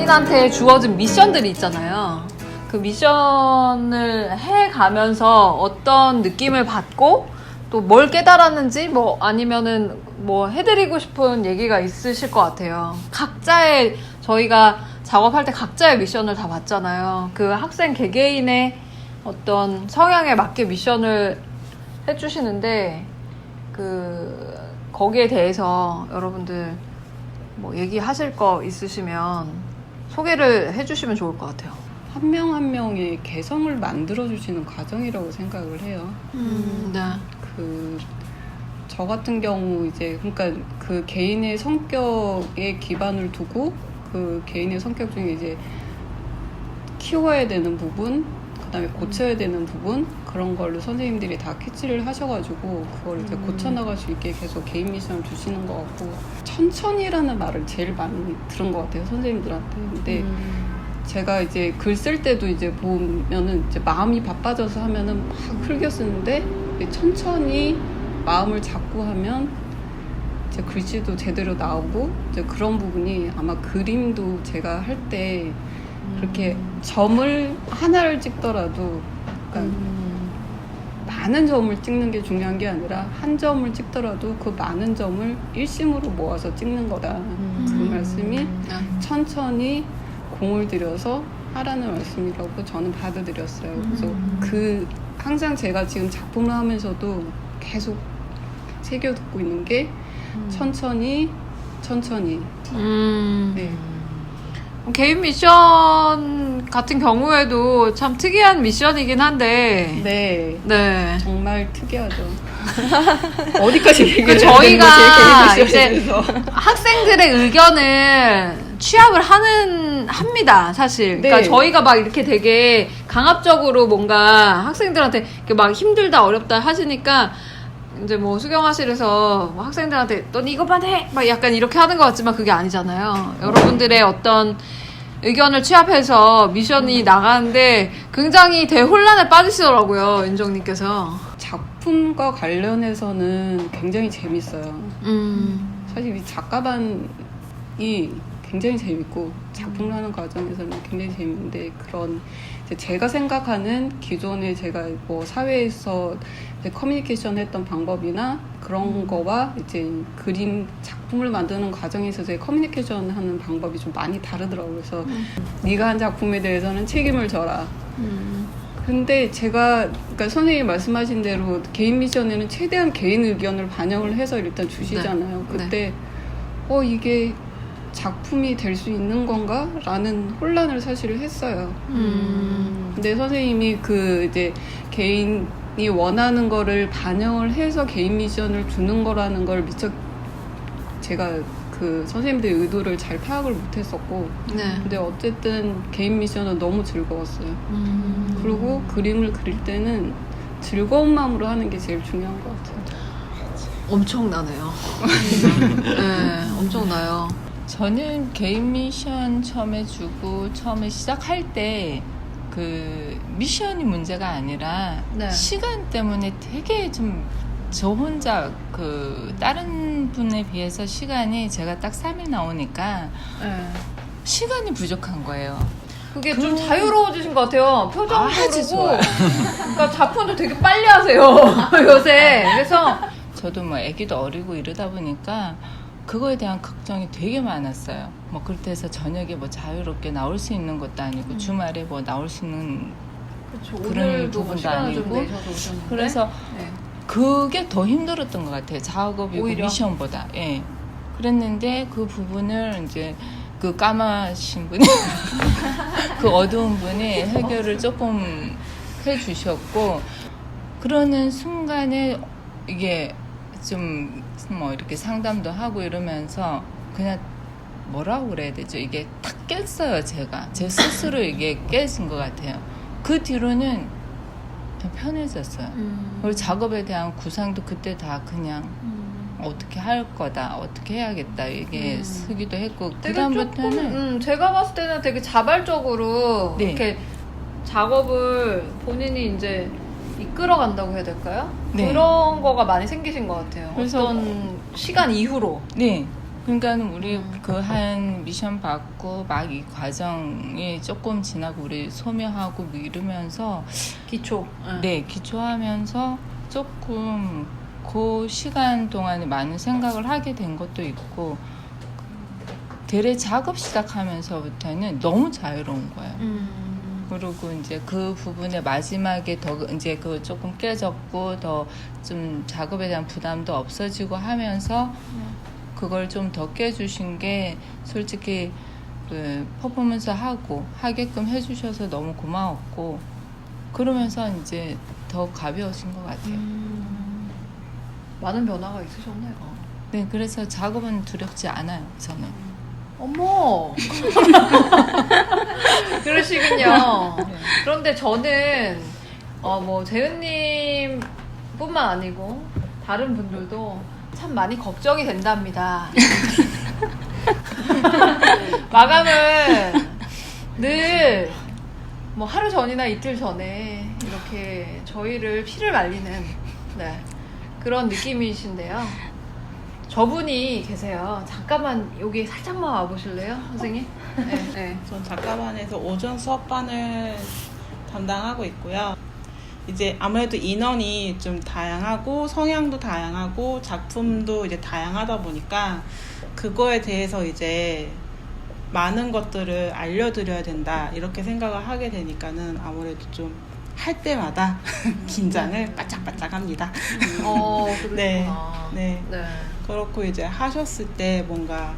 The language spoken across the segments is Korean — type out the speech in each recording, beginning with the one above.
개인한테 주어진 미션들이 있잖아요. 그 미션을 해가면서 어떤 느낌을 받고 또 뭘 깨달았는지 뭐 아니면은 뭐 해드리고 싶은 얘기가 있으실 것 같아요. 각자의 저희가 작업할 때 각자의 미션을 다 받잖아요. 그 학생 개개인의 어떤 성향에 맞게 미션을 해주시는데 거기에 대해서 여러분들 뭐 얘기하실 거 있으시면 소개를 해주시면 좋을 것 같아요. 한 명 한 명의 개성을 만들어주시는 과정이라고 생각을 해요. 네. 저 같은 경우 이제 그러니까 그 개인의 성격에 기반을 두고 그 개인의 성격 중에 이제 키워야 되는 부분, 그다음에 고쳐야 되는 부분 그런 걸로 선생님들이 다 캐치를 하셔가지고 그걸 이제 고쳐나갈 수 있게 계속 개인 미션을 주시는 것 같고 천천히라는 말을 제일 많이 들은 것 같아요 선생님들한테. 근데 제가 이제 글 쓸 때도 이제 보면은 이제 마음이 바빠져서 하면은 막 흘겨 쓰는데 천천히 마음을 잡고 하면 이제 글씨도 제대로 나오고 이제 그런 부분이 아마 그림도 제가 할 때 그렇게 점을 하나를 찍더라도 그러니까 많은 점을 찍는 게 중요한 게 아니라 한 점을 찍더라도 그 많은 점을 일심으로 모아서 찍는 거다. 그 말씀이 천천히 공을 들여서 하라는 말씀이라고 저는 받아들였어요. 그래서 항상 제가 지금 작품을 하면서도 계속 새겨듣고 있는 게 천천히 네. 개인 미션 같은 경우에도 참 특이한 미션이긴 한데 네. 정말 특이하죠. 어디까지 얘기를 저희가 이제 학생들의 의견을 취합을 합니다, 사실. 그러니까 저희가 막 이렇게 되게 강압적으로 뭔가 학생들한테 이렇게 막 힘들다, 어렵다 하시니까 이제 뭐 수경화실에서 뭐 학생들한테 넌 이것만 해! 막 약간 이렇게 하는 것 같지만 그게 아니잖아요. 여러분들의 어떤 의견을 취합해서 미션이 나가는데 굉장히 대혼란에 빠지시더라고요, 윤정님께서. 작품과 관련해서는 굉장히 재밌어요. 사실 이 작가반이 굉장히 재밌고 작품을 하는 과정에서는 굉장히 재밌는데 그런 제가 생각하는 기존에 제가 뭐 사회에서 커뮤니케이션 했던 방법이나 그런 거와 이제 그림 작품을 만드는 과정에 있어서의 커뮤니케이션 하는 방법이 좀 많이 다르더라고요. 그래서 네가 한 작품에 대해서는 책임을 져라. 근데 제가 그러니까 선생님이 말씀하신 대로 개인 미션에는 최대한 개인 의견을 반영을 해서 일단 주시잖아요. 그때 이게 작품이 될 수 있는 건가? 라는 혼란을 사실 했어요. 근데 선생님이 이제 개인이 원하는 거를 반영을 해서 개인 미션을 주는 거라는 걸 미처 제가 선생님들의 의도를 잘 파악을 못했었고 근데 어쨌든 개인 미션은 너무 즐거웠어요. 그리고 그림을 그릴 때는 즐거운 마음으로 하는 게 제일 중요한 것 같아요. 엄청나네요. 네, 엄청나요. 저는 개인 미션 처음에 주고 처음에 시작할 때 그 미션이 문제가 아니라 시간 때문에 되게 좀 저 혼자 다른 분에 비해서 시간이 제가 딱 3일 나오니까 시간이 부족한 거예요. 그게 좀 자유로워지신 것 같아요. 표정도 그러고 그러니까 작품도 되게 빨리 하세요. 요새. 그래서 저도 뭐 애기도 어리고 이러다 보니까 그거에 대한 걱정이 되게 많았어요. 뭐 그렇게 해서 저녁에 뭐 자유롭게 나올 수 있는 것도 아니고 주말에 뭐 나올 수 있는 그런 부분도 아니고 그래서 그게 더 힘들었던 것 같아요. 작업이고 오히려? 미션보다. 예. 그랬는데 그 부분을 이제 그 까마신 분이 그 어두운 분이 해결을 조금 해주셨고 그러는 순간에 이게 좀 뭐 이렇게 상담도 하고 이러면서 그냥 뭐라고 그래야 되죠? 이게 탁 깼어요. 제가 제 스스로 이게 깨진 것 같아요. 그 뒤로는 좀 편해졌어요. 그리고 작업에 대한 구상도 그때 다 그냥 어떻게 할 거다, 어떻게 해야겠다 이게 쓰기도 했고 그 다음부터는 제가 봤을 때는 되게 자발적으로 이렇게 작업을 본인이 이제 이끌어간다고 해야 될까요? 그런 거가 많이 생기신 것 같아요. 그래서 어떤 시간 이후로. 네. 그러니까 우리 그 한 미션 받고 막 이 과정이 조금 지나고 우리 소묘하고 뭐 이러면서 기초. 네, 기초하면서 조금 그 시간 동안에 많은 생각을 하게 된 것도 있고 대래 작업 시작하면서부터는 너무 자유로운 거예요. 그리고 이제 그 부분에 마지막에 더 이제 그 조금 깨졌고 더 좀 작업에 대한 부담도 없어지고 하면서 그걸 좀 더 깨주신 게 솔직히 그 퍼포먼스 하게끔 해주셔서 너무 고마웠고 그러면서 이제 더 가벼워진 것 같아요. 많은 변화가 있으셨네요. 네, 그래서 작업은 두렵지 않아요, 저는. 어머. 그러시군요. 네. 그런데 저는 뭐 재은님 뿐만 아니고 다른 분들도 참 많이 걱정이 된답니다. 마감은 늘 뭐 하루 전이나 이틀 전에 이렇게 저희를 피를 말리는 네, 그런 느낌이신데요. 저분이 계세요. 잠깐만 여기 살짝만 와보실래요, 선생님? 네, 네. 전 작가반에서 오전 수업반을 담당하고 있고요. 이제 아무래도 인원이 좀 다양하고 성향도 다양하고 작품도 이제 다양하다 보니까 그거에 대해서 이제 많은 것들을 알려드려야 된다 이렇게 생각을 하게 되니까는 아무래도 좀 할 때마다 긴장을 바짝바짝 합니다. 그렇구나. 네, 네. 네. 그렇고 이제 하셨을 때 뭔가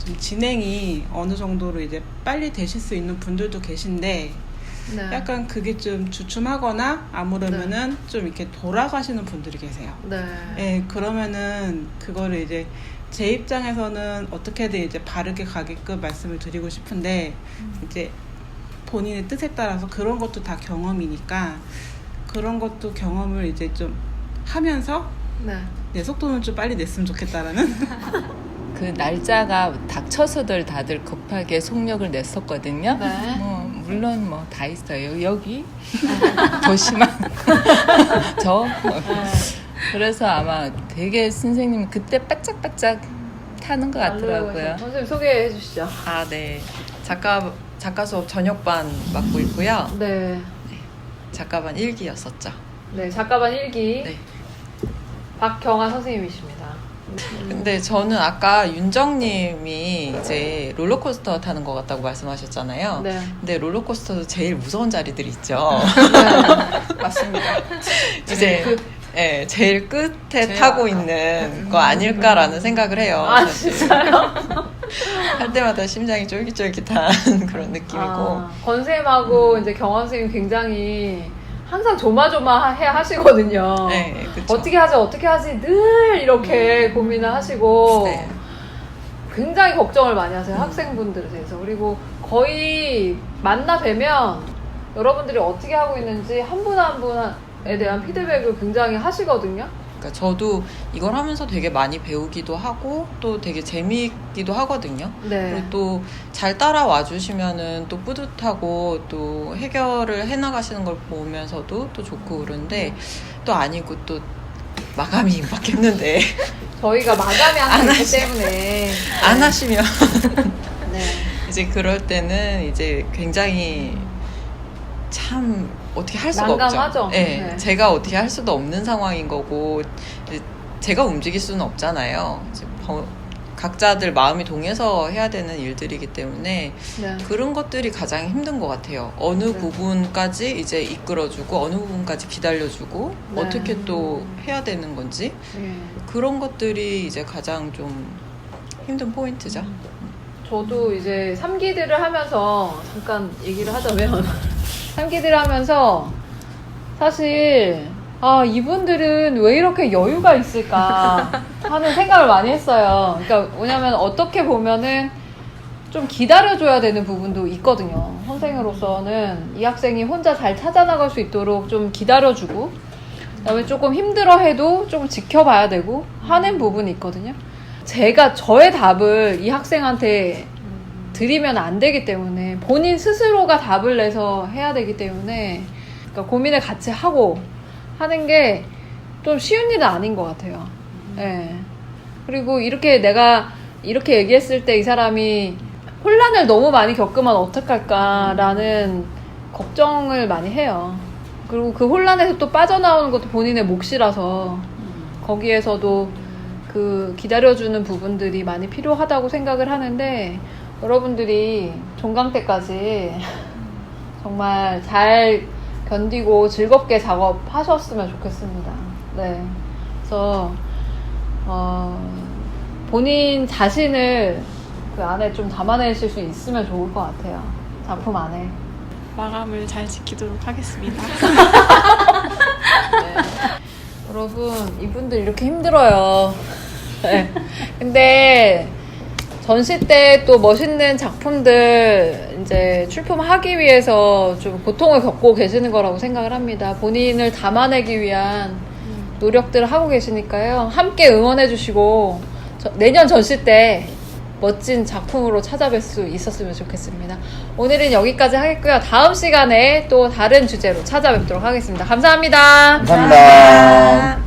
좀 진행이 어느 정도로 이제 빨리 되실 수 있는 분들도 계신데 네. 약간 그게 좀 주춤하거나 아무러면은 좀 이렇게 돌아가시는 분들이 계세요. 네. 예, 그러면은 그거를 이제 제 입장에서는 어떻게든 이제 바르게 가게끔 말씀을 드리고 싶은데 이제 본인의 뜻에 따라서 그런 것도 다 경험이니까 그런 것도 경험을 이제 좀 하면서 네. 내 속도는 좀 빨리 냈으면 좋겠다라는 그 날짜가 닥쳐서들 다들 급하게 속력을 냈었거든요. 네. 물론 뭐 다 있어요. 여기 더 심한 저 그래서 아마 되게 선생님이 그때 바짝바짝 타는 것 같더라고요. 선생님 소개해 주시죠. 아, 네. 작가 수업 저녁반 맡고 있고요. 네. 작가반 1기였었죠. 네, 작가반 1기 네. 박경아 선생님이십니다. 근데 저는 아까 윤정님이 이제 롤러코스터 타는 것 같다고 말씀하셨잖아요. 네. 근데 롤러코스터도 제일 무서운 자리들이 있죠. 맞습니다. 이제 네, 제일 끝에 타고 있는 거 아닐까라는 생각을 해요. 아, 사실. 진짜요? 할 때마다 심장이 쫄깃쫄깃한 그런 느낌이고. 권쌤하고 이제 경아 선생님 굉장히 항상 조마조마해 하시거든요. 네, 그쵸. 어떻게 하지 늘 이렇게 고민을 하시고 네. 굉장히 걱정을 많이 하세요. 학생분들에 대해서. 그리고 거의 만나 뵈면 여러분들이 어떻게 하고 있는지 한 분 한 분에 대한 피드백을 굉장히 하시거든요. 그러니까 저도 이걸 하면서 되게 많이 배우기도 하고 또 되게 재미있기도 하거든요. 네. 그리고 또 잘 따라와 주시면은 또 뿌듯하고 또 해결을 해나가시는 걸 보면서도 또 좋고 그런데 또 아니고 또 마감이 임박했는데 저희가 마감이 안 항상 있기 때문에 안 하시면 네. 이제 그럴 때는 이제 굉장히 참 어떻게 할 수가 난감하죠. 없죠. 네, 네. 제가 어떻게 할 수도 없는 상황인 거고 이제 제가 움직일 수는 없잖아요. 이제 각자들 마음이 동해서 해야 되는 일들이기 때문에 네. 그런 것들이 가장 힘든 것 같아요. 어느 네. 부분까지 이제 이끌어주고 어느 부분까지 기다려주고 네. 어떻게 또 해야 되는 건지 네. 그런 것들이 이제 가장 좀 힘든 포인트죠. 저도 이제 3기들을 하면서 잠깐 얘기를 하자면 3기들을 하면서 사실 이분들은 왜 이렇게 여유가 있을까 하는 생각을 많이 했어요. 그러니까 뭐냐면 어떻게 보면은 좀 기다려줘야 되는 부분도 있거든요. 선생으로서는 이 학생이 혼자 잘 찾아나갈 수 있도록 좀 기다려주고 그다음에 조금 힘들어해도 조금 지켜봐야 되고 하는 부분이 있거든요. 제가 저의 답을 이 학생한테 드리면 안 되기 때문에 본인 스스로가 답을 내서 해야 되기 때문에 그러니까 고민을 같이 하고 하는 게 좀 쉬운 일은 아닌 것 같아요. 네. 그리고 이렇게 내가 이렇게 얘기했을 때 이 사람이 혼란을 너무 많이 겪으면 어떡할까라는 걱정을 많이 해요. 그리고 그 혼란에서 또 빠져나오는 것도 본인의 몫이라서 거기에서도 그 기다려주는 부분들이 많이 필요하다고 생각을 하는데 여러분들이 종강 때까지 정말 잘 견디고 즐겁게 작업하셨으면 좋겠습니다. 네. 그래서 본인 자신을 그 안에 좀 담아내실 수 있으면 좋을 것 같아요. 작품 안에. 마감을 잘 지키도록 하겠습니다. 네. 여러분, 이분들 이렇게 힘들어요. 네. 근데 전시 때 또 멋있는 작품들 이제 출품하기 위해서 좀 고통을 겪고 계시는 거라고 생각을 합니다. 본인을 담아내기 위한 노력들을 하고 계시니까요. 함께 응원해 주시고 내년 전시 때 멋진 작품으로 찾아뵐 수 있었으면 좋겠습니다. 오늘은 여기까지 하겠고요. 다음 시간에 또 다른 주제로 찾아뵙도록 하겠습니다. 감사합니다. 감사합니다.